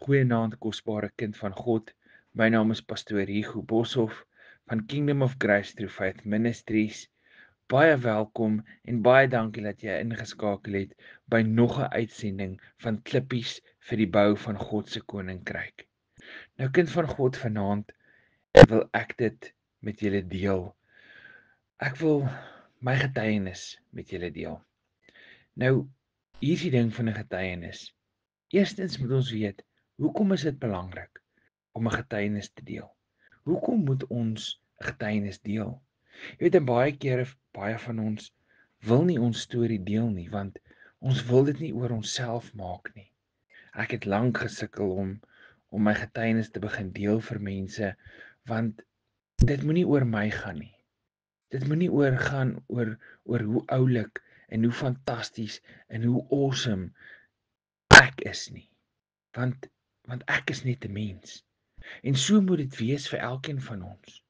Goeienaand, kosbare kind van God. My naam is Pastoor Hugo Boshoff van Kingdom of Grace Through Faith Ministries. Baie welkom en baie dankie dat jy ingeskakel het by nog 'n uitsending van Klippies vir die bou van God se koninkryk. Nou kind van God, vanaand wil ek dit met julle deel. Ek wil my getuienis met julle deel. Nou, hier is die ding van 'n getuienis. Eerstens moet ons weet, hoekom is dit belangrik om 'n getuienis te deel? Hoekom moet ons 'n getuienis deel? Jy weet, baie kere, baie van ons wil nie ons storie deel nie, want ons wil dit nie oor onsself maak nie. Ek het lank gesukkel om my getuienis te begin deel vir mense, want dit moenie oor my gaan nie. Dit moenie gaan oor hoe oulik en hoe fantasties en hoe awesome ek is nie. Want ek is net 'n mens. En so moet dit wees vir elkeen van ons.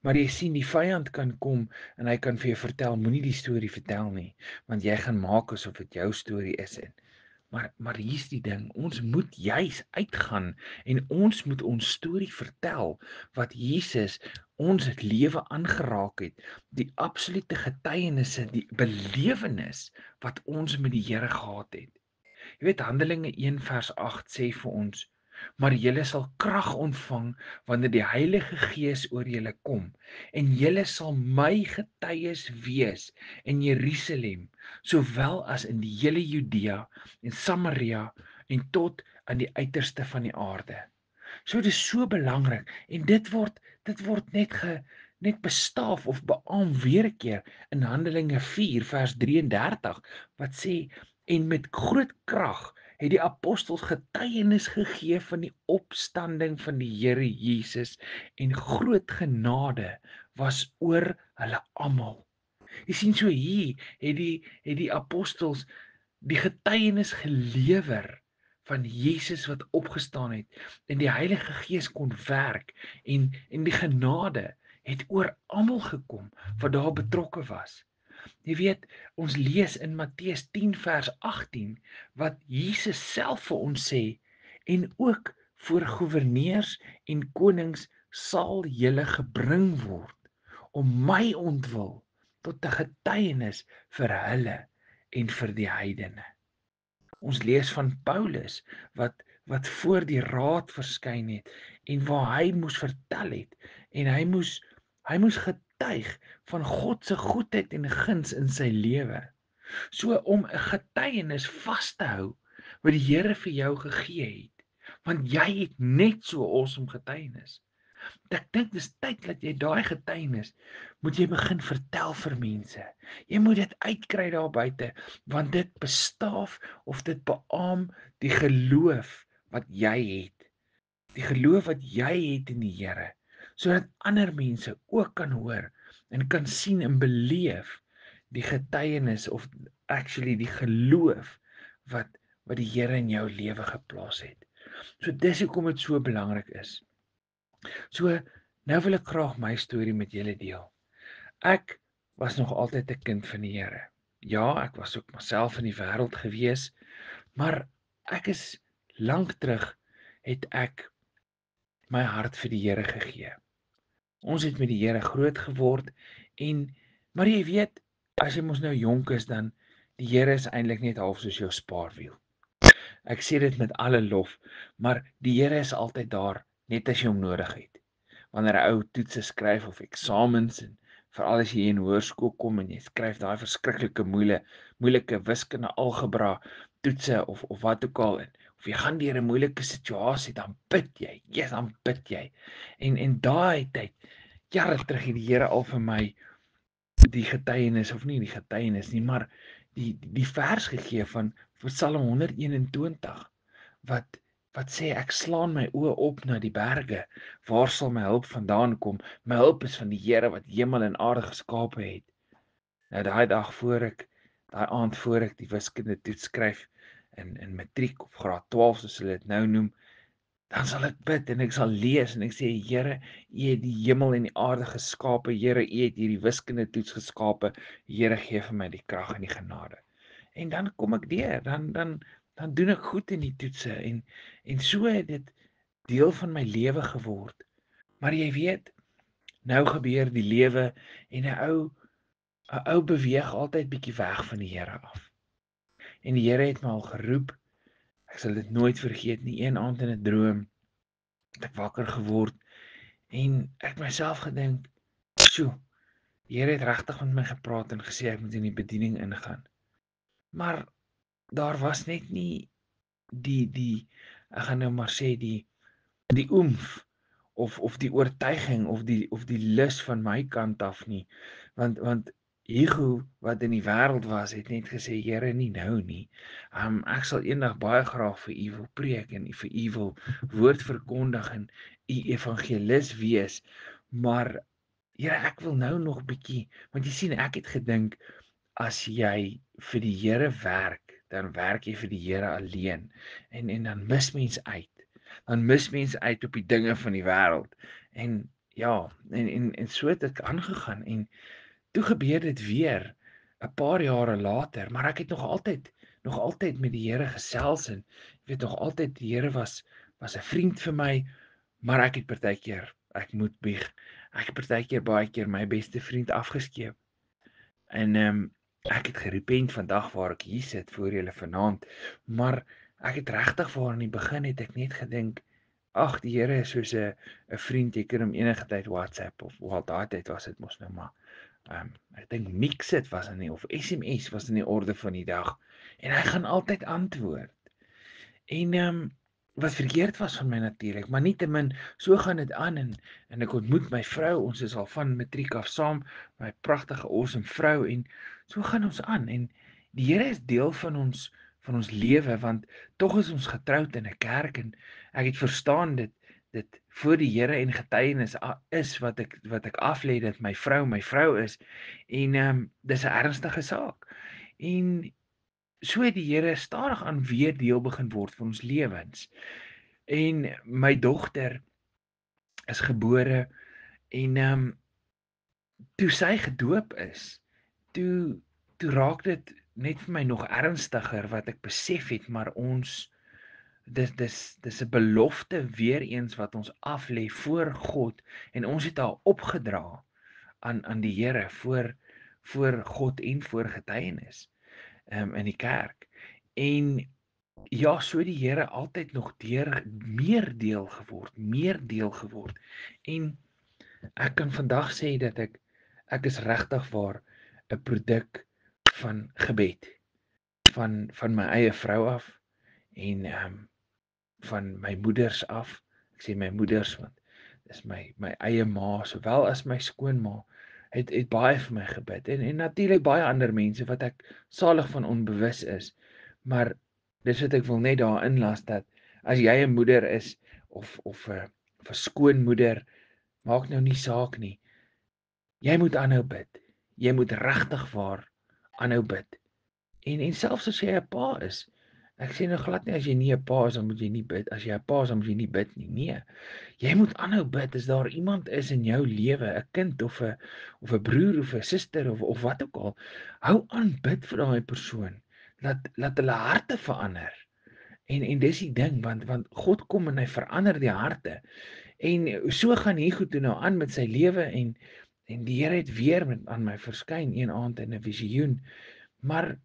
Maar jy sien, die vyand kan kom en hy kan vir jou vertel, moenie die storie vertel nie, want jy gaan maak asof dit jou storie is. Maar hier's die ding, ons moet juis uitgaan en ons moet ons storie vertel wat Jesus ons lewe aangeraak het, die absolute getuienisse, die belewenis wat ons met die Here gehad het. Jy weet, Handelinge 1 vers 8 sê vir ons, maar julle sal krag ontvang wanneer die Heilige Gees oor julle kom, en julle sal my getuies wees in Jerusalem, sowel as in die hele Judea en Samaria en tot aan die uiterste van die aarde. So dit is so belangrik en dit word net bestaaf of beamoen weer 'n keer in Handelinge 4 vers 33 wat sê, en met groot krag het die apostels getuienis gegee van die opstanding van die Here Jesus, en groot genade was oor hulle almal. Jy sien, so hier het die apostels die getuienis gelewer van Jesus wat opgestaan het, en die Heilige Gees kon werk, en die genade het oor almal gekom wat daar betrokke was. Jy weet, ons lees in Matteus 10 vers 18 wat Jesus self vir ons sê, en ook voor goewerneurs en konings sal julle gebring word om my ontwil tot 'n getuienis vir hulle en vir die heidene. Ons lees van Paulus wat voor die raad verskyn het en waar hy moes vertel het en hy moes getuig van God se goedheid en guns in sy lewe. So om 'n getuienis vas te hou wat die Here vir jou gegee het, want jy het net so awesome getuienis. Ek dink dis tyd dat jy daai getuienis moet jy begin vertel vir mense. Jy moet dit uitkry daar buite, want dit bestaaf of dit beamoen die geloof wat jy het. Die geloof wat jy het in die Here, sodat ander mense ook kan hoor en kan sien en beleef die getuienis of actually die geloof wat die Here in jou lewe geplaas het. So dis hoekom dit so belangrik is. So nou wil ek graag my storie met julle deel. Ek was nog altyd 'n kind van die Here. Ja, ek was ook myself in die wêreld gewees, maar ek is lank terug het ek my hart vir die Here gegee. Ons het met die Here groot geword maar jy weet, as jy mos nou jonk is, dan die Here is eintlik net half soos jou spaarwiel. Ek sê dit met alle lof, maar die Here is altyd daar net as jy hom nodig het. Wanneer 'n ou toetse skryf of eksamens, en veral as jy in hoërskool kom en jy skryf daai verskriklike moeilike wiskunde, algebra toetse of wat ook al, of jy gaan deur 'n moeilike situasie, dan bid jy. Ja, dan bid jy. En daai tyd, jare terug, het die Here al vir my die getuienis, of nie die getuienis nie, maar die vers gegee van Psalm 121 wat sê, ek slaan my oë op na die berge, waar sal my hulp vandaan kom? My hulp is van die Here wat hemel en aarde geskape het. Nou daai aand voor ek die wiskunde toets skryf in matriek of graad 12 soos hulle dit nou noem, dan sal ek bid en ek sal lees en ek sê, Here, U het die hemel en die aarde geskape, Here, U het hierdie wiskunde toets geskape, Here, gee vir my die krag en die genade. En dan kom ek deur, dan dan doen ek goed in die toetse en so het dit deel van my lewe geword. Maar jy weet, nou gebeur die lewe en 'n ou beweeg altyd bietjie weg van die Here af. En die Here het my al geroep. Ek sal dit nooit vergeet nie. Een aand in 'n droom het ek wakker geword en ek myself gedink, "Sjoe, die Here het regtig met my gepraat en gesê ek moet in die bediening ingaan." Maar daar was net nie die ek gaan nou maar sê die oomf of die oortuiging of die lus van my kant af nie. Want Hugo wat in die wêreld was, het net gesê, Here, nie nou nie. Ek sal eendag baie graag vir u wil preek en vir u wil woord verkondig en u evangelis wees, maar Here, ek wil nou nog bietjie, want jy sien ek het gedink as jy vir die Here werk, dan werk jy vir die Here alleen en dan mis mens uit. Dan mis mense uit op die dinge van die wêreld. En ja, en so het ek aangegaan en toe gebeur dit weer 'n paar jare later, maar ek het nog altyd met die Here gesels en jy weet nog altyd die Here was 'n vriend vir my, maar ek het partykeer, ek moet bieg, ek het partykeer baie keer my beste vriend afgeskeep. En ek het gerepent vandag waar ek hier sit voor julle vanaand, maar ek het regtig waar in die begin het ek net gedink, ag die Here is soos 'n vriend, jy kan hom enige tyd WhatsApp of wel daai tyd was dit mos nou maar. Ek dink Mixit was in nie of SMS was in die orde van die dag en hy gaan altyd antwoord. En wat verkeerd was van my natuurlik, maar nietemin so gaan dit aan en ek ontmoet my vrou, ons is al van matriek af saam, my pragtige awesome vrou en so gaan ons aan en die Here is deel van ons lewe want tog is ons getroud in 'n kerk en ek het verstaan dit voor die Here en getuienis is wat ek aflê dat my vrou is en dis 'n ernstige saak. En so het die Here stadig aan weer deel begin word van ons lewens. En my dogter is gebore en toe sy gedoop is, toe raak dit net vir my nog ernstiger wat ek besef het, maar ons dis 'n belofte weer eens wat ons aflê voor God en ons het haar opgedra aan die Here voor God en voor getuienis in die kerk. En ja, so die Here altyd nog meer deel geword. En ek kan vandag sê dat ek is regtig waar 'n produk van gebed van my eie vrou af en van my moeders af. Ek sê my moeders want dis my eie ma sowel as my skoonma het baie vir my gebid en natuurlik baie ander mense wat ek salig van onbewus is. Maar dis wat ek wil net daar inlas dat as jy 'n moeder is of 'n skoonmoeder, maak nou nie saak nie. Jy moet aanhou bid. Jy moet regtig waar aanhou bid. En selfs as jy 'n pa is, ek sê nou glad nie as jy nie 'n pa is dan moet jy nie bid. As jy 'n pa is dan moet jy nie bid nie. Nee. Jy moet aanhou bid as daar iemand is in jou lewe, 'n kind of 'n broer of 'n suster of wat ook al. Hou aan bid vir daai persoon. Laat hulle harte verander. En dis die ding want God kom en hy verander die harte. En so gaan Hugo toe nou aan met sy lewe en die Here het weer aan my verskyn een aand in 'n visioen. Maar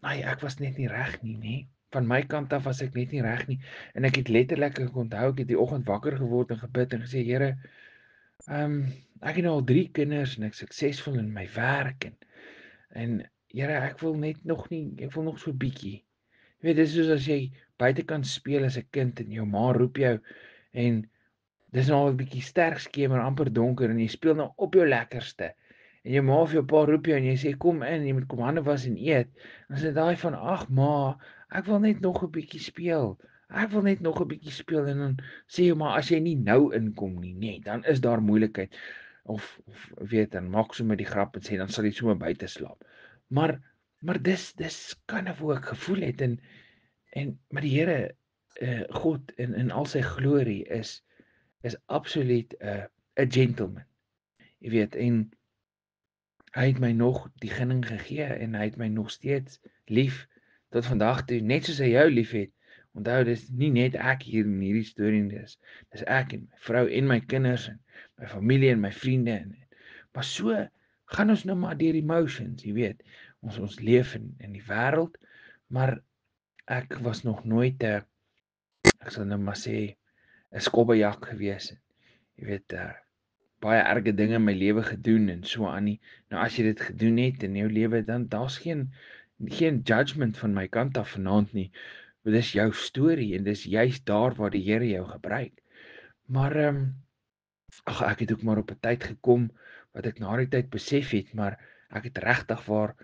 ek was net nie reg nie, nê. Van my kant af was ek net nie reg nie en ek het letterlik onthou ek het die oggend wakker geword en gebid en gesê Here, ek het nou al 3 kinders en ek suksesvol in my werk en Here, ek wil nog so bietjie. Jy weet, dis soos as jy buitekant speel as 'n kind en jou ma roep jou en dis nou al 'n bietjie sterk skemer, amper donker en jy speel nou op jou lekkerste. En jou ma of jou pa roep jou en jy sê kom in, jy moet kom hande was en eet. Dan sê daai van ag ma, ek wil net nog 'n bietjie speel. Ek wil net nog 'n bietjie speel en dan sê jy maar as jy nie nou inkom nie, nee, dan is daar moeilikheid. Of weet dan maak sommer die grap en sê dan sal jy sommer buite slaap. Maar dis kan of hoe ek gevoel het en maar die Here God in al sy glorie is absoluut 'n gentleman. Jy weet en hy het my nog die gunning gegee en hy het my nog steeds lief tot vandag toe, net soos hy jou liefhet. Onthou, dis nie net ek hier in hierdie storie nie, dis ek en my vrou en my kinders en my familie en my vriende maar so gaan ons nou maar deur emotions, jy weet. Ons leef in die wêreld, maar ek was nog nooit 'n ek sal nou maar sê 'n skobbejak gewees. Jy weet, baie erge dinge in my lewe gedoen en so aan nie. Nou as jy dit gedoen het in jou lewe, dan daar's geen judgement van my kant af vanaand nie. Want dis jou storie en dis juist daar waar die Here jou gebruik. Maar ek het ook maar op 'n tyd gekom wat ek na die tyd besef het, maar ek het regtig waar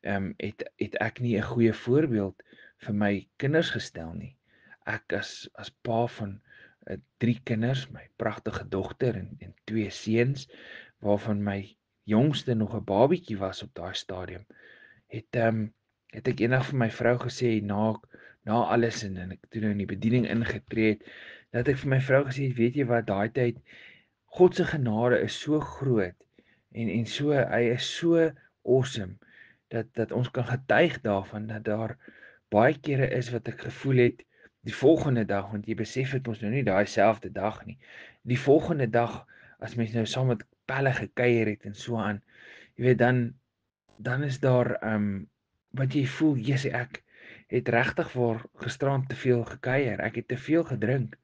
het ek nie 'n goeie voorbeeld vir my kinders gestel nie. Ek as pa van 3 kinders, my pragtige dogter en 2 seuns, waarvan my jongste nog 'n babietjie was op daai stadium, het ek eendag vir my vrou gesê na alles en ek toe nou in die bediening ingetree het, dat ek vir my vrou gesê het, weet jy wat, daai tyd God se genade is so groot en so hy is so awesome dat ons kan getuig daarvan dat daar baie kere is wat ek gevoel het die volgende dag, want jy besef dit mos nou nie daai selfde dag nie. Die volgende dag as mens nou saam met pelle gekuier het en so aan, jy weet dan is daar wat jy voel, Jesus, ek het regtig waar gisterand te veel gekuier. Ek het te veel gedrink.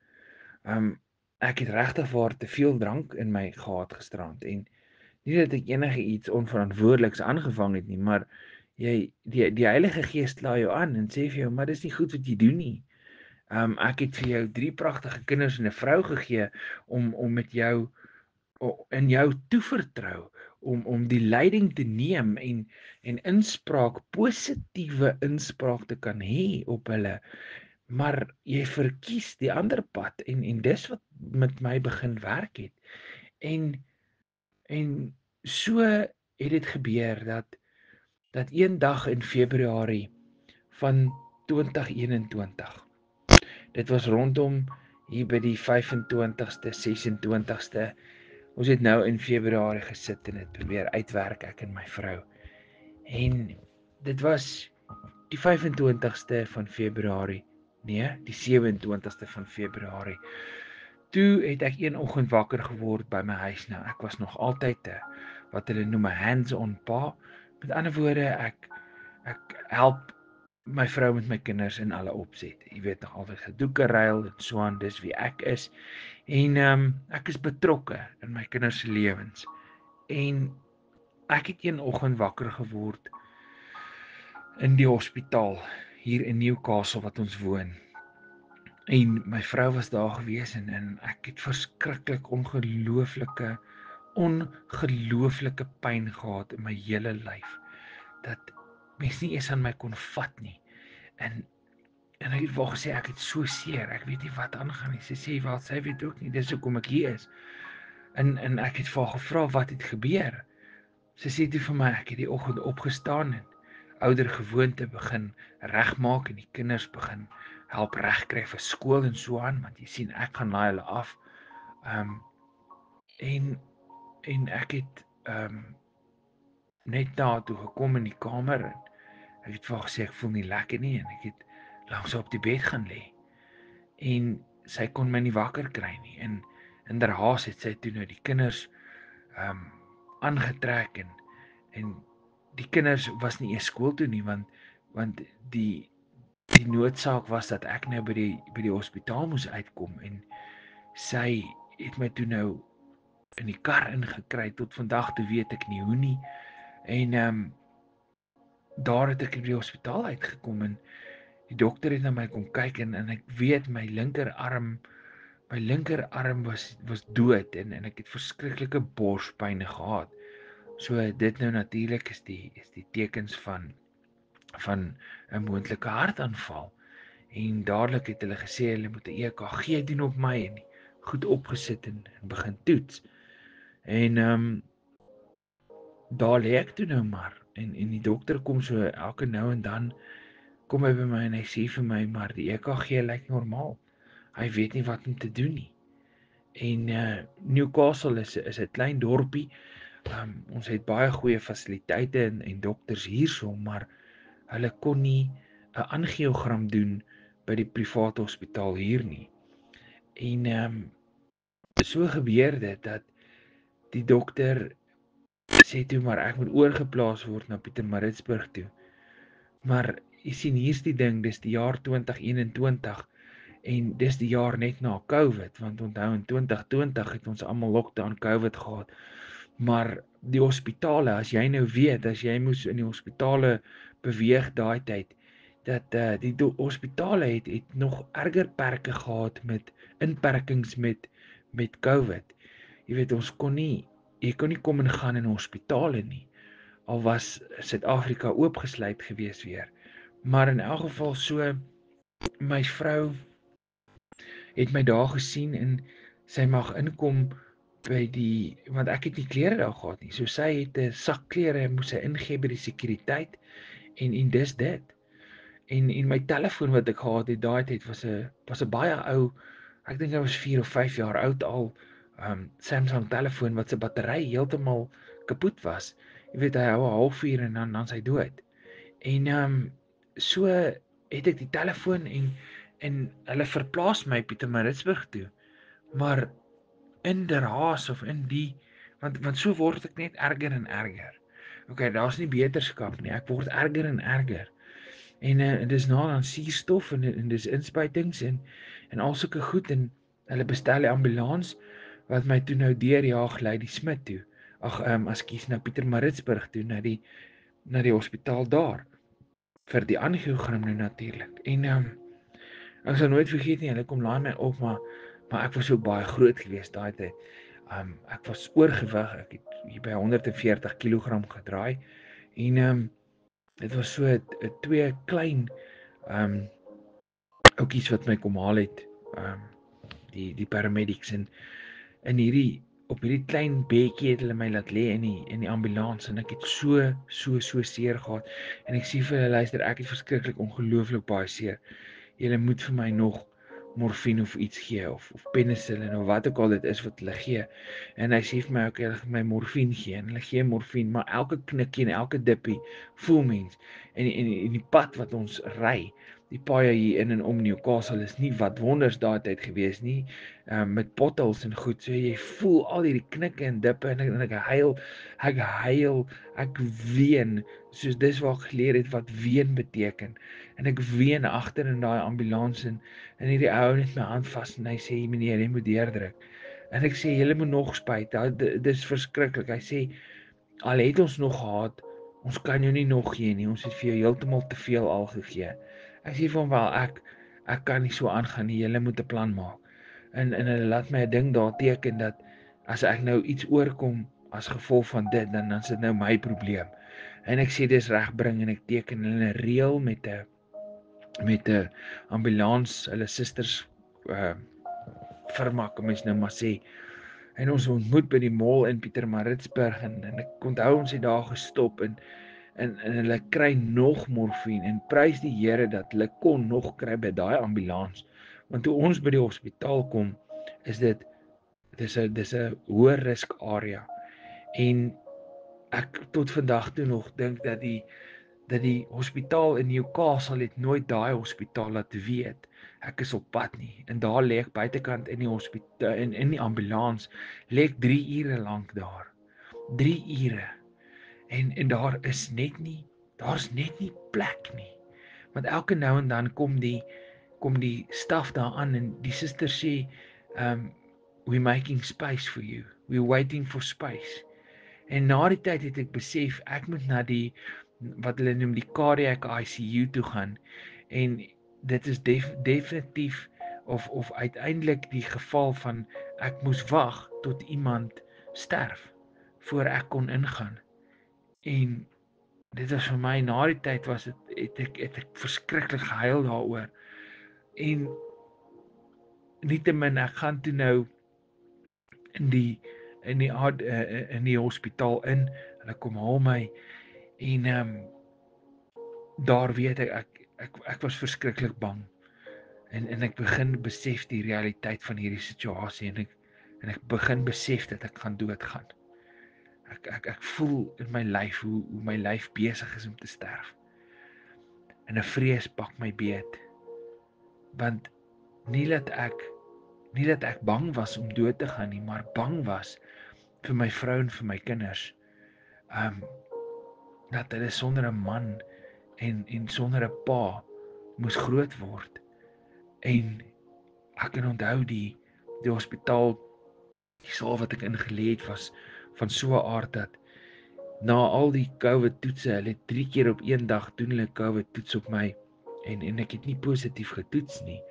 Ek het regtig waar te veel drank in my gehad gisterand en nie dat ek enige iets onverantwoordeliks aangevang het nie, maar die Heilige Gees kla jou aan en sê vir jou, maar dis nie goed wat jy doen nie. Ek het vir jou 3 pragtige kinders en 'n vrou gegee om met jou in jou toevertrou om die leiding te neem en inspraak, positiewe inspraak te kan hê op hulle. Maar jy verkies die ander pad en dis wat met my begin werk het. En so het dit gebeur dat eendag in Februarie van 2021. Dit was rondom hier by die 25ste, 26ste. Ons het nou in Februarie gesit en dit probeer uitwerk, ek en my vrou. En dit was die 25ste van Februarie. Nee, die 27ste van Februarie. Toe het ek een oggend wakker geword by my huis. Nou, ek was nog altyd wat hulle noem 'n hands-on pa. Met ander woorde, ek help my vrou met my kinders in alle opsette. Jy weet, nog altyd gedoeke ruil en so aan, dis wie ek is. En ek is betrokke in my kinders se lewens. En ek het een oggend wakker geword in die hospitaal hier in Newcastle wat ons woon. En my vrou was daar gewees en ek het verskriklik ongelooflike pyn gehad in my hele lyf. Dat mens nie eens aan my kon vat nie. En ek het wel gesê ek het so seer, ek weet nie wat aangaan nie. Sy sê wel, sy weet ook nie, dis hoekom ek hier is. En ek het vir haar gevra wat het gebeur. Sy sê toe vir my, ek het die oggend opgestaan en ouer gewoonte begin regmaak en die kinders begin help regkry vir skool en so aan, want jy sien ek gaan laai hulle af. En ek het net daartoe gekom in die kamer en ek het vir haar gesê ek voel nie lekker nie en ek het langs op die bed gaan lê. En sy kon my nie wakker kry nie en in haar haas het sy toe nou die kinders aangetrek en die kinders was nie eers skool toe nie want die noodsaak was dat ek nou by die hospitaal moes uitkom en sy het my toe nou in die kar ingekry. Tot vandag toe weet ek nie hoe nie. En daar het ek by die hospitaal uitgekom en die dokter het na my kom kyk en ek weet my linkerarm was dood en ek het verskriklike borspyn gehad. So dit nou natuurlik is die tekens van 'n moontlike hartaanval. En dadelik het hulle gesê hulle moet 'n EKG doen op my en goed opgesit en begin toets. En daar lê ek toe nou maar en die dokter kom so elke nou en dan kom hy by my en hy sê vir my maar die EKG lyk normaal. Hy weet nie wat om te doen nie. En Newcastle is 'n klein dorpie. Ons het baie goeie fasiliteite en dokters hierso, maar hulle kon nie 'n angiogram doen by die private hospitaal hier nie. En so gebeur dit dat die dokter sê toe maar ek moet oorgeplaas word na Pietermaritzburg toe. Maar jy sien hier's die ding, dis die jaar 2021 en dis die jaar net na COVID, want onthou in 2020 het ons almal lockdown COVID gehad. Maar die hospitale, as jy nou weet, as jy moes in die hospitale beweeg daai tyd, dat die hospitale het nog erger perke gehad met inperkings met COVID. Jy weet jy kon nie kom en gaan in hospitale nie. Al was Suid-Afrika oopgesluit gewees weer. Maar in elk geval so my vrou het my daar gesien en sy mag inkom by want ek het nie klere daar gehad nie. So sy het 'n sak klere en moes sy ingee by die sekuriteit en dis dit. En my telefoon wat ek gehad het daai tyd was 'n baie ou, ek dink hy was 4 of 5 jaar oud al, Samsung telefoon wat se battery heeltemal kapot was. Jy weet hy hou 'n halfuur en dan sy dood. En so het ek die telefoon en hulle verplaas my Pietermaritzburg toe. Maar in der Haas of in die want so word ek net erger en erger. Okay, daar's nie beterskap nie. Ek word erger en erger. En dis nou aan suurstof en dis inspuitings en al sulke goed en hulle bestel die ambulans wat my toe nou deurjaag lei die Smit toe. Ekskuus, na Pietermaritzburg toe na die hospitaal daar vir die angiogram nou natuurlik. En ek sal nooit vergeet nie, hulle kom laai my op, maar ek was so baie groot geweest daai tyd. Ek was oorgewig. Ek het hier by 140 kg gedraai en dit was so 'n twee klein ouetjies wat my kom haal het. Die paramedics en in op hierdie klein bedjie het hulle my laat lê in die ambulans en ek het so seer gehad en ek sê vir hulle luister, ek het verskriklik ongelooflik baie seer. Julle moet vir my nog morfine of iets gee of penicillin of wat ook al dit is wat hulle gee. En hy sê vir my okay, hulle gaan my morfine gee en hulle gee morfine, maar elke knikkie en elke dippie voel mens. En die pad wat ons ry, die paaie hier in en om Newcastle is nie wat wonders daai tyd gewees nie. Met potholes en goed, so jy voel al hierdie knikke en dippe en ek huil, ek ween, soos dis waar ek geleer het wat ween beteken. En ek ween agter in daai ambulans en hierdie ou net my hand vas en hy sê meneer, jy moet deurdruk. En ek sê julle moet nog spuit. Dis verskriklik. Hy sê al het ons nog gehad, ons kan jou nie nog gee nie. Ons het vir jou heeltemal te veel al gegee. Ek sê vir hom wel ek kan nie so aangaan nie. Julle moet 'n plan maak. En hulle laat my 'n ding daar teken dat as ek nou iets oorkom as gevolg van dit, dan is dit nou my probleem. En ek sê dis reg, bring en ek teken hulle reël met 'n ambulans, hulle susters firma, kom mens nou maar sê. En ons ontmoet by die mall in Pietermaritzburg en ek onthou ons het daar gestop en hulle kry nog morfine en prys die Here dat hulle kon nog kry by daai ambulans. Want toe ons by die hospitaal kom, is dis 'n hoë risk area. En ek tot vandag toe nog dink dat die hospitaal in Newcastle het nooit daai hospitaal laat weet ek is op pad nie. En daar lê ek buitekant in die hospitaal in die ambulans lê ek 3 ure lank daar. 3 ure. En daar's net nie plek nie. Want elke nou en dan kom die staf daar aan en die suster sê we're making space for you. We're waiting for space. En na die tyd het ek besef ek moet na die wat hulle noem die cardiac ICU toe gaan en dit is definitief of uiteindelik die geval van ek moes wag tot iemand sterf voor ek kon ingaan. En dit was vir my na die tyd het ek verskriklik gehuil daaroor. En nietemin ek gaan toe nou in die hospitaal in. Hulle kom haal my en daar weet ek was verskriklik bang. En ek begin besef die realiteit van hierdie situasie en ek begin besef dat ek gaan doodgaan. Ek voel in my lyf hoe my lyf besig is om te sterf. en 'n vrees pak my beet. Want nie dat ek bang was om dood te gaan nie, maar bang was vir my vrou en vir my kinders. Um dat hulle sonder 'n man en sonder 'n pa moes groot word. En ek kan onthou die hospitaal, die saal wat ek ingelê het, was van so 'n aard dat na al die COVID toetse, hulle 3 keer op een dag doen hulle COVID toets op my en ek het nie positief getoets nie.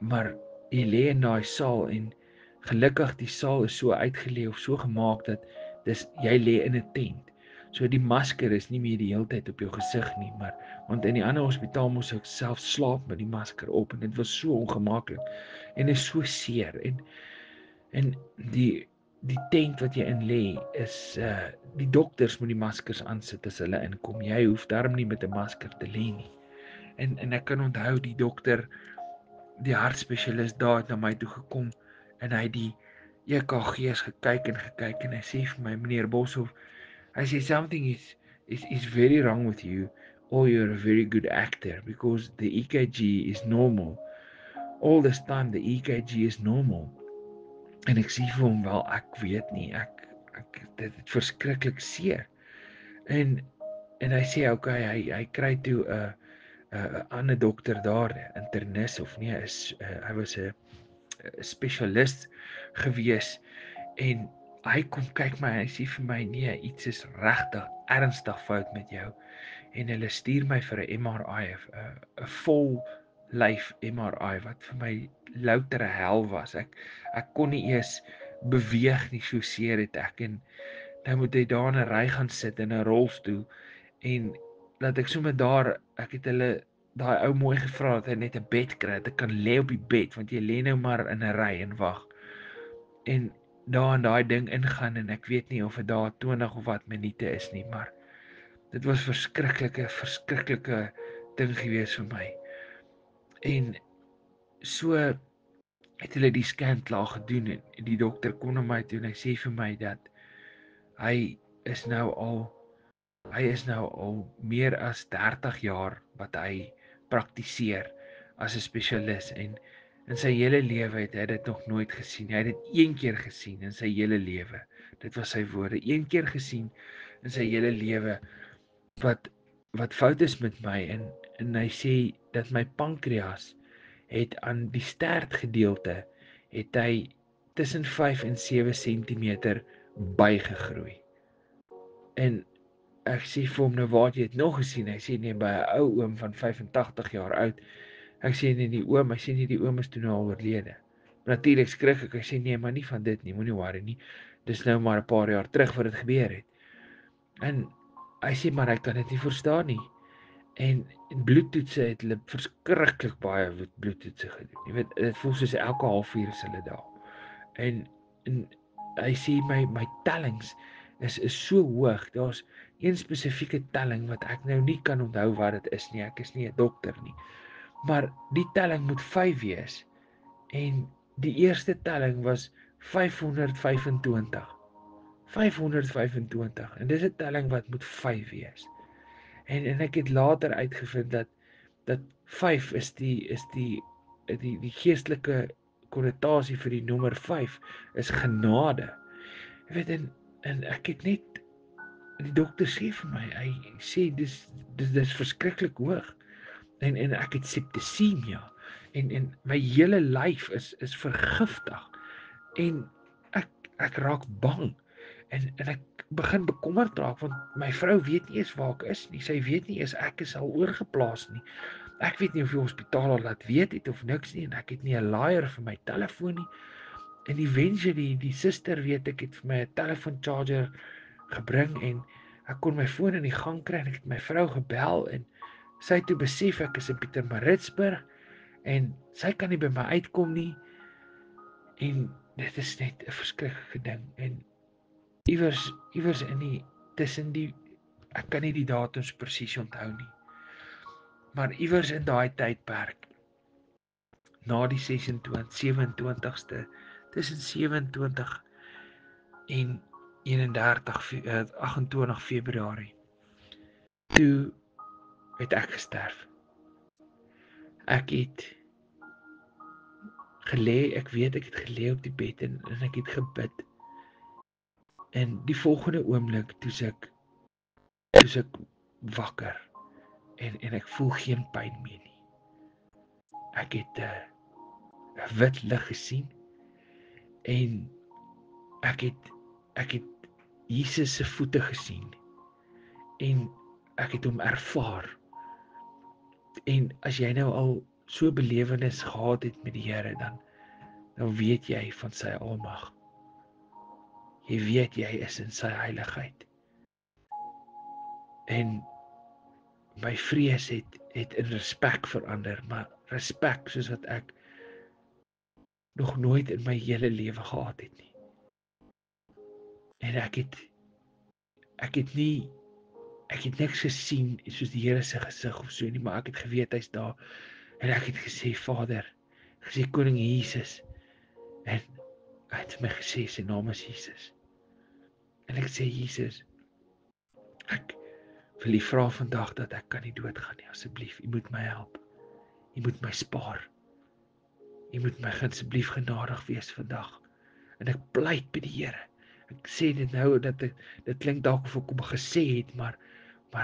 Maar jy lê in daai saal en gelukkig die saal is so uitgelê of so gemaak dat jy lê in 'n tent. So die masker is nie meer die hele tyd op jou gesig nie, maar want in die ander hospitaal moes ek self slaap met die masker op en dit was so ongemaklik en is so seer en die tent wat jy in lê is die dokters moet die maskers aansit as hulle inkom. Jy hoef darm nie met 'n masker te lê nie. En ek kan onthou die dokter, die hartspesialis daar het na my toe gekom en hy het die EKG's gekyk en hy sê vir my, meneer Boshoff, hy sê something is very wrong with you, or you're a very good actor because the EKG is normal. All this time the EKG is normal. En ek sê vir hom, wel ek weet nie, ek dit is verskriklik seer. En hy sê okay, hy kry toe 'n ander dokter daar, internis of nee, hy was 'n spesialis gewees en hy kom kyk my en hy sê vir my, nee, iets is regtig ernstig fout met jou. En hulle stuur my vir 'n MRI, 'n vol lyf MRI wat vir my louter hel was. Ek kon nie eers beweeg nie, so seer het ek. En nou moet hy daar in 'n ry gaan sit in 'n rolstoel en laat ek sommer daar, ek het hulle daai ou mooi gevra dat hy net 'n bed kry, dat ek kan lê op die bed want jy lê nou maar in 'n ry en wag. En daar in daai ding ingaan en ek weet nie of dit daar 20 of wat minute is nie, maar dit was verskriklike ding gewees vir my. En so het hulle die scan klaar gedoen en die dokter kom na my toe en hy sê vir my dat hy is nou al meer as 30 jaar wat hy praktiseer as 'n spesialis en in sy hele lewe het hy dit nog nooit gesien. Hy het dit een keer gesien in sy hele lewe. Dit was sy woorde, een keer gesien in sy hele lewe wat fout is met my en hy sê dat my pankreas het aan die stertgedeelte het hy tussen 5 en 7 cm bygegroei. En ek sê vir hom, nou waar het jy dit nog gesien? Hy sê nee, by 'n ou oom van 85 jaar oud. Ek sê nee, die oom, hy sê nee, die oom is toe nou al oorlede. Natuurlik skrik ek. Hy sê nee, maar nie van dit nie, moenie worry nie. Dis nou maar 'n paar jaar terug wat dit gebeur het. En hy sê maar hy kan dit nie verstaan nie. En bloedtoetse het hulle verskriklik baie bloedtoetse gedoen. Jy weet, dit voel soos elke halfuur is hulle daar. En hy sê my tellings is so hoog. Daar's een spesifieke telling wat ek nou nie kan onthou wat dit is nie. Ek is nie 'n dokter nie. Maar die telling moet 5 wees. En die eerste telling was 525. 525. En dis 'n telling wat moet 5 wees. En ek het later uitgevind dat 5 is die geestelike konnotasie vir die nommer 5 is genade. Jy weet en ek het net die dokter sê vir my, hy sê dis verskriklik hoog. En ek het septisemia en my hele lyf is vergiftig. En ek raak bang. En ek begin bekommerd raak want my vrou weet nie eens waar ek is nie. Sy weet nie eens ek is al oorgeplaas nie. Ek weet nie of die hospitaal al laat weet het of niks nie en ek het nie 'n laaier vir my telefoon nie. En eventually die suster weet ek het vir my 'n telefoon charger gebring en ek kon my foon in die gang kry en ek het my vrou gebel en sy het toe besef ek is in Pietermaritzburg en sy kan nie by my uitkom nie. En dit is net 'n verskriklike ding en iewers in die tussen die ek kan nie die datums presies onthou nie. Maar iewers in daai tydperk na die 27ste tussen 27 en 28 Februarie toe het ek gesterf. Ek het gelê, ek weet ek het gelê op die bed en ek het gebid. En die volgende oomblik toe ek wakker en ek voel geen pyn meer nie. Ek het 'n wit lig gesien en ek het Jesus se voete gesien en ek het hom ervaar. En as jy nou al so belewenis gehad het met die Here, dan weet jy van sy almag. Jy weet jy is in sy heiligheid. En my vrees het in respek verander, maar respek soos wat ek nog nooit in my hele lewe gehad het nie. En ek het niks gesien soos die Here se gesig of so nie, maar ek het geweet hy's daar en ek het gesê Vader, gesê Koning Jesus en hy het vir my gesê sy naam is Jesus. En ek sê Jesus, ek wil U vra vandag dat ek kan nie doodgaan nie, asseblief, U moet my help. U moet my spaar. U moet my asseblief genadig wees vandag. En ek pleit by die Here. Ek sê dit nou dat dit klink dalk of ek hom gesê het, maar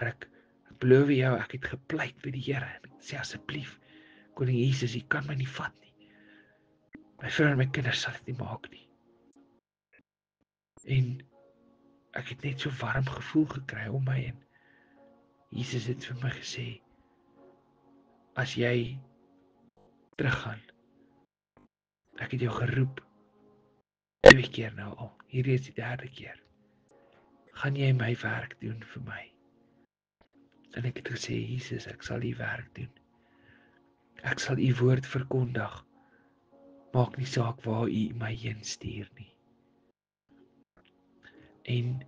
ek beloof jou ek het gepleit by die Here en ek sê asseblief Koning Jesus, U kan my nie vat nie. My vrou en my kinders sal dit nie maak nie. En ek het net so warm gevoel gekry om my en Jesus het vir my gesê as jy teruggaan. Ek het jou geroep 2 keer nou al. Hierdie is die 3de keer. Gaan jy my werk doen vir my? En ek het gesê Jesus, ek sal U werk doen. Ek sal U woord verkondig. Maak nie saak waar U my heen stuur nie. En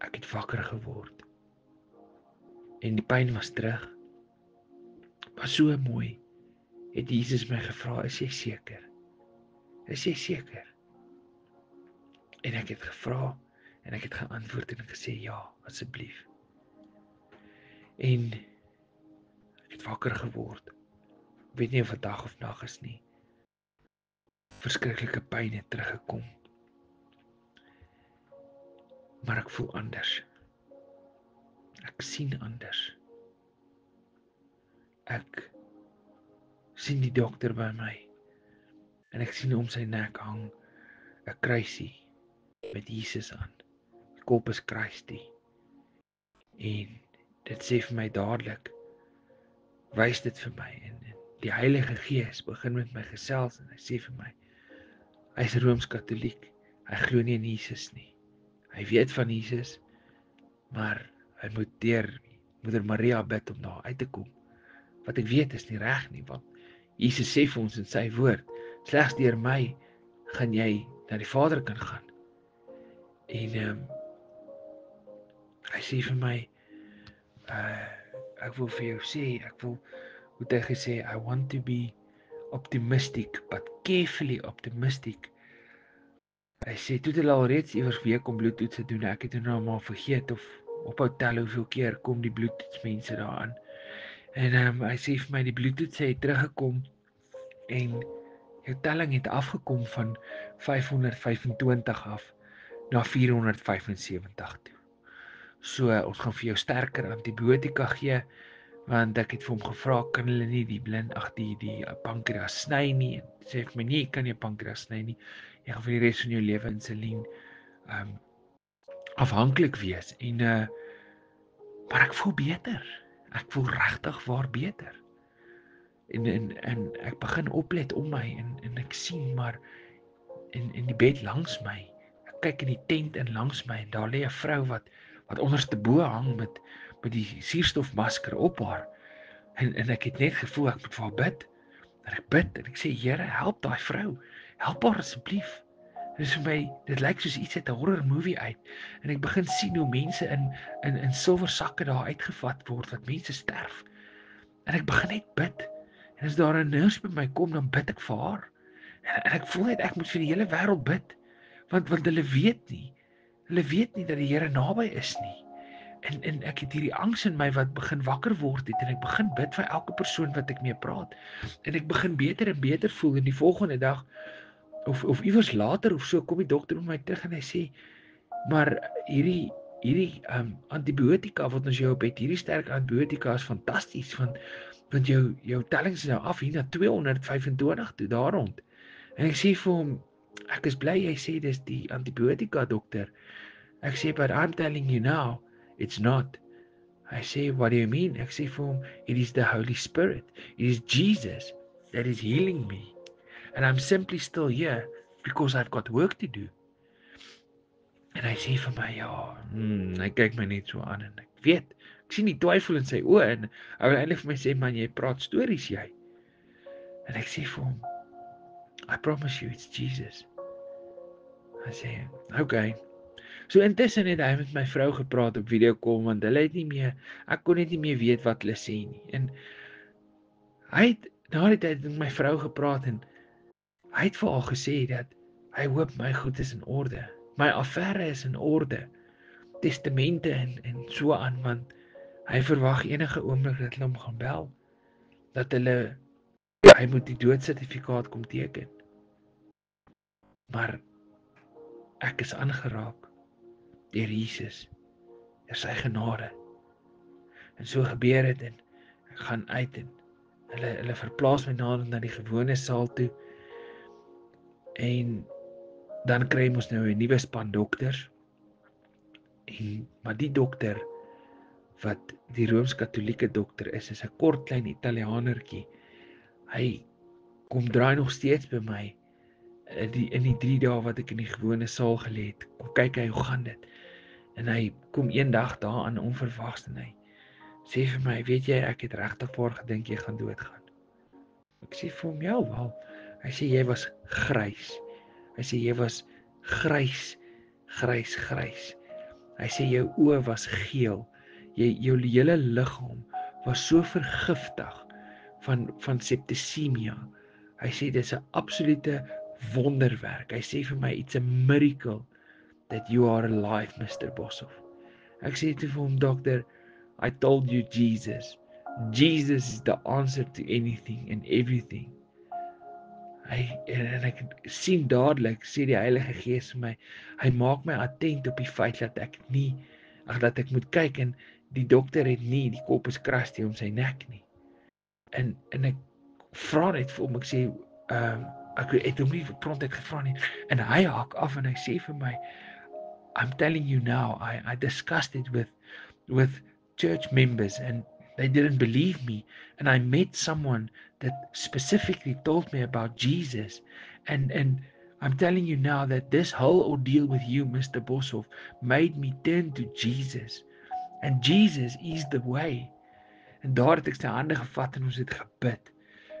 ek het wakker geword. En die pyn was terug. Maar so mooi het Jesus my gevra, is jy seker? Is jy seker? En ek het gevra en ek het geantwoord en ek gesê ja, asseblief. En ek het wakker geword. Ek weet nie of dit dag of nag is nie. Verskriklike pyn het teruggekom. Maar ek voel anders. Ek sien anders. Ek sien die dokter by my en ek sien om sy nek hang 'n kruisie met Jesus aan. Die kop is kruistie. En dit sê vir my dadelik, wys dit vir my en die Heilige Gees begin met my gesels en hy sê vir my, hy's Rooms-Katoliek, hy glo nie in Jesus nie. Hy weet van Jesus, maar hy moet deur Moeder Maria bid om daar uit te kom. Wat ek weet is nie reg nie, want Jesus sê vir ons in sy woord, slegs deur my gaan jy na die Vader kan gaan. En hy sê vir my, ek wil vir jou sê, hoe het hy gesê, I want to be optimistic, but carefully optimistic. Hy sê, toe het hulle al reeds iewers weer kom bloedtoetse doen, ek het nou maar vergeet of ophou tel hoeveel keer kom die bloedtoetsmense daaraan. En hy sê vir my, die bloedtoets het teruggekom en jou telling het afgekom van 525 af na 475 toe. So, ons gaan vir jou sterker antibiotika gee, want ek het vir hom gevra, kan hulle nie die pankreas sny nie, en sê vir my, nee, kan jy pankreas sny nie, jy gaan vir die res van jou lewe insulien afhanklik wees, maar ek voel beter, ek voel regtig waar beter, en ek begin oplet om my, en ek sien maar, in die bed langs my, ek kyk in die tent in langs my, en daar lê 'n vrou wat onderste bo hang met die suurstofmasker op haar, en ek het net gevoel, ek moet vir haar bid, en ek bid, en ek sê, Here, help daai vrou, help haar asseblief. Dit is vir my, dit lyk soos iets uit 'n horror movie uit, en ek begin sien hoe mense in silwer sakke daar uitgevat word, wat mense sterf, en ek begin net bid, en as daar 'n nurse by my kom, dan bid ek vir haar, en ek voel net, ek moet vir die hele wêreld bid, want hulle weet nie dat die Here naby is nie, En ek het hierdie angs in my wat begin wakker word het, en ek begin bid vir elke persoon wat ek mee praat. En ek begin beter en beter voel, en die volgende dag, of iewers later of so, kom die dokter met my terug en hy sê, maar hierdie antibiotika wat ons jou op het, hierdie sterk antibiotika is fantasties, want jou tellings is nou af hier na 225 toe, daar rond. En ek sê vir hom, ek is bly jy sê dis die antibiotika, dokter. Ek sê, but I'm telling you now, it's not. Hy sê, what do you mean? Ek sê vir hom, it is the Holy Spirit. It is Jesus that is healing me. And I'm simply still here because I've got work to do. En hy sê vir my, ja, hy kyk my net so aan en ek weet, ek sien die twyfel in sy oë en hy wil eintlik vir my sê, man, jy praat stories jy. En ek sê vir hom, I promise you it's Jesus. Hy sê, okay. So intussen het hy met my vrou gepraat op videocall, want hulle het nie meer, ek kon net nie meer weet wat hulle sê nie. En hy het na die tyd met my vrou gepraat en hy het vir haar gesê dat hy hoop my goed is in orde. My affære is in orde. Testamente en so aan, want hy verwag enige oomblik dat hulle hom gaan bel, dat hy moet die doodsertifikaat kom teken. Maar ek is aangeraak deur Jesus, deur sy genade. En so gebeur dit en ek gaan uit en hulle verplaas my na die gewone saal toe. En dan kry ons nou 'n nuwe span dokters. Maar die dokter wat die Rooms-Katolieke dokter is 'n kort klein Italianertjie. Hy kom draai nog steeds by my in die 3 dae wat ek in die gewone saal gelê het. Kom kyk hy, hoe gaan dit? En hy kom eendag daaraan onverwags en hy sê vir my, weet jy, ek het regtig waar gedink jy gaan doodgaan. Ek sê vir hom, ja wel. Hy sê jy was grys. Hy sê jy was grys. Hy sê jou oë was geel. Jou hele liggaam was so vergiftig van septisemia. Hy sê dis 'n absolute wonderwerk. Hy sê vir my, it's a miracle that you are alive, Mr. Boshoff. Ek sê toe vir hom, dokter, I told you Jesus. Jesus is the answer to anything and everything. En ek sien dadelik, sê die Heilige Gees vir my, hy maak my attent op die feit dat ek moet kyk en die dokter het nie, die kop is krusty om sy nek nie. En ek vra net vir hom, ek sê, ek het hom nie prompt gevra nie, en hy haak af en hy sê vir my, I'm telling you now, I discussed it with church members and they didn't believe me, and I met someone that specifically told me about Jesus, and I'm telling you now that this whole ordeal with you, Mr. Boshoff, made me turn to Jesus, and Jesus is the way. En daar het ek sy hande gevat en ons het gebid,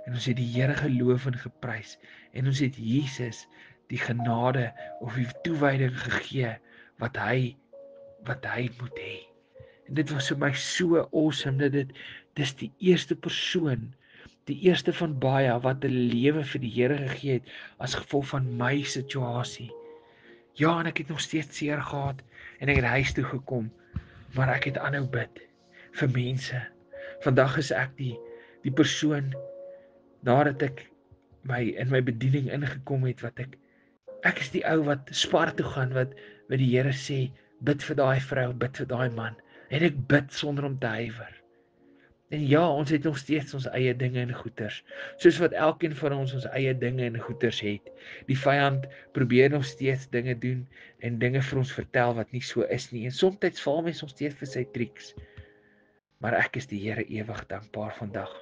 en ons het die Here geloof en geprys, en ons het Jesus die genade of die toewyding gegee wat hy moet hê. En dit was vir my so awesome dat dis die eerste persoon, die eerste van baie wat hulle lewe vir die Here gegee het as gevolg van my situasie. Ja, en ek het nog steeds seer gehad en ek het huis toe gekom, maar ek het aanhou bid vir mense. Vandag is ek die persoon nadat ek in my bediening ingekom het wat ek is die ou wat Spar toe gaan wat die Here sê, bid vir daai vrou, bid vir daai man. En ek bid sonder om te huiwer. En ja, ons het nog steeds ons eie dinge en goeters, soos wat elkeen van ons eie dinge en goeters het. Die vyand probeer nog steeds dinge doen en dinge vir ons vertel wat nie so is nie. En soms val mens nog steeds vir sy triks. Maar ek is die Here ewig dankbaar vandag.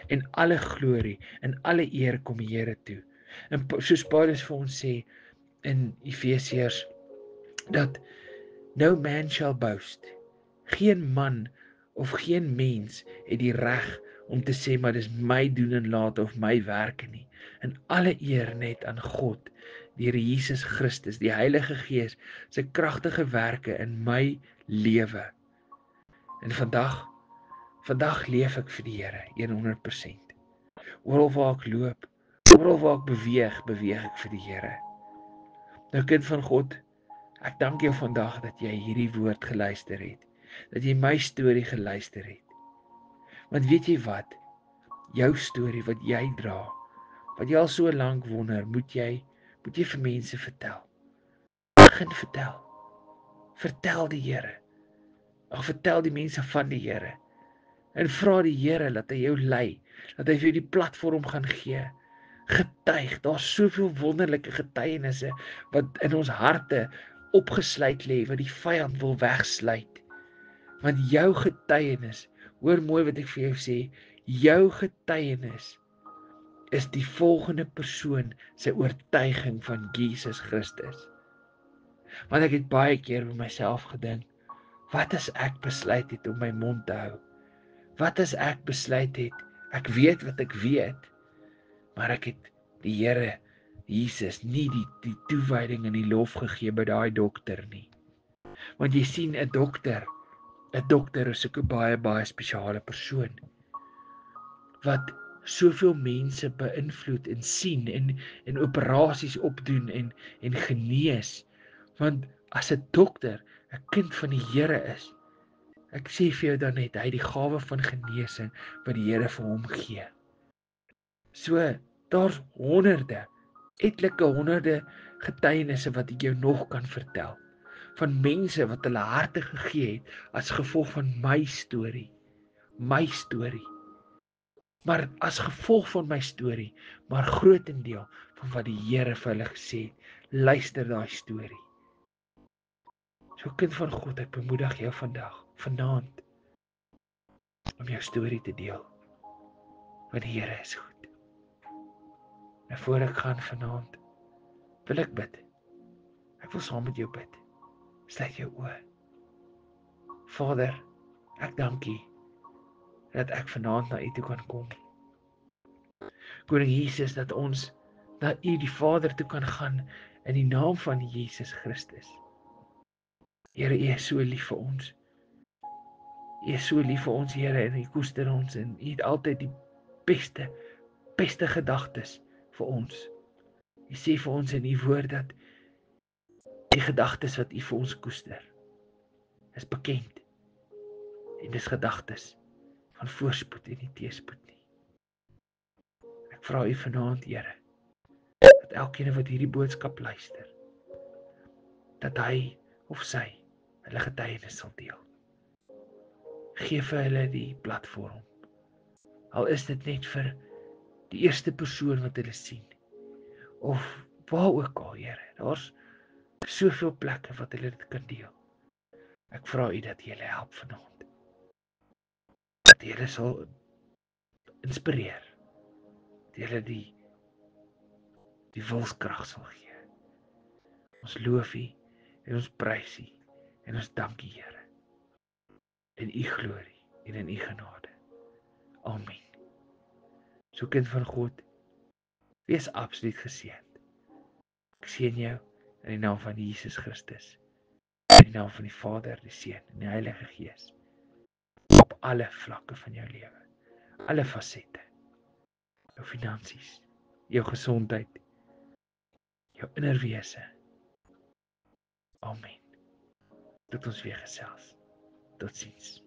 En alle glorie en alle eer kom die Here toe. En soos Paulus vir ons sê in Efesiërs, dat no man shall boast. Geen man of geen mens het die reg om te sê, maar dis my doen en laat of my werke nie. En alle eer net aan God, deur Jesus Christus, die Heilige Gees, sy kragtige werke in my lewe. En vandag leef ek vir die Here 100%. Oral waar ek loop, oral waar ek beweeg ek vir die Here. Nou kind van God, ek dank jou vandag dat jy hierdie woord geluister het. dat jy my storie geluister het. Want weet jy wat? Jou storie wat jy dra, wat jy al so lank wonder, moet jy vir mense vertel. Begin vertel. Vertel die Here. Ag, vertel die mense van die Here. En vra die Here dat hy jou lei, dat hy vir jou die platform gaan gee. Getuig, daar's soveel wonderlike getuienisse wat in ons harte opgesluit lê, wat die vyand wil wegsluit. Want jou getuienis, hoor mooi wat ek vir jou sê, jou getuienis is die volgende persoon sy oortuiging van Jesus Christus. Want ek het baie keer by myself gedink, wat as ek besluit het om my mond te hou? Wat as ek besluit het, ek weet wat ek weet, maar ek het die Here Jesus nie die toewyding en die lof gegee by daai dokter nie. Want jy sien, 'n dokter is ook 'n baie spesiale persoon wat soveel mense beïnvloed en sien en operasies opdoen en genees. Want as 'n dokter 'n kind van die Here is, ek sê vir jou dan net, hy het die gawe van genesing wat die Here vir hom gee. So, daar's etlike honderde getuienisse wat ek jou nog kan vertel. Van mense wat hulle harte gegee het as gevolg van my storie. Maar as gevolg van my storie, maar grootendeel van wat die Here vir hulle gesê het. Luister daai storie. So kind van God, ek bemoedig jou vanaand, om jou storie te deel. Want die Here is goed. En voor ek gaan vanaand, wil ek bid. Ek wil saam met jou bid. Sluit jou oë. Vader, ek dank U dat ek vanaand na U toe kan kom. Koning Jesus, dat ons na U die Vader toe kan gaan in die naam van Jesus Christus. Here, U is so lief vir ons. U is so lief vir ons, Here, en U koester ons en U het altyd die beste gedagtes vir ons. U sê vir ons in U woord dat die gedagtes wat U vir ons koester is bekend. En dis gedagtes van voorspoed en nie teëspoed nie. Ek vra U vanaand, Here, dat elkeen wat hierdie boodskap luister, dat hy of sy hulle getuienis sal deel. Geef vir hulle die platform. Al is dit net vir die eerste persoon wat hulle sien. Of waar ook al, Here. Daar's soveel plekke wat hulle dit kan deel. Ek vra U dat jy hulle help vanaand. Dat jy hulle sal inspireer. Dat jy hulle die wilskrag sal gee. Ons loof U en ons prys U en ons dank U, Here. In U glorie en in U genade. Amen. So kind van God, wees absoluut geseënd. Ek seën jou in die naam van Jesus Christus. In die naam van die Vader, die Seun en die Heilige Gees. Op alle vlakke van jou lewe. Alle fasette. Jou finansies, jou gesondheid, jou innerwese. Amen. Tot ons weer gesels. Totsiens.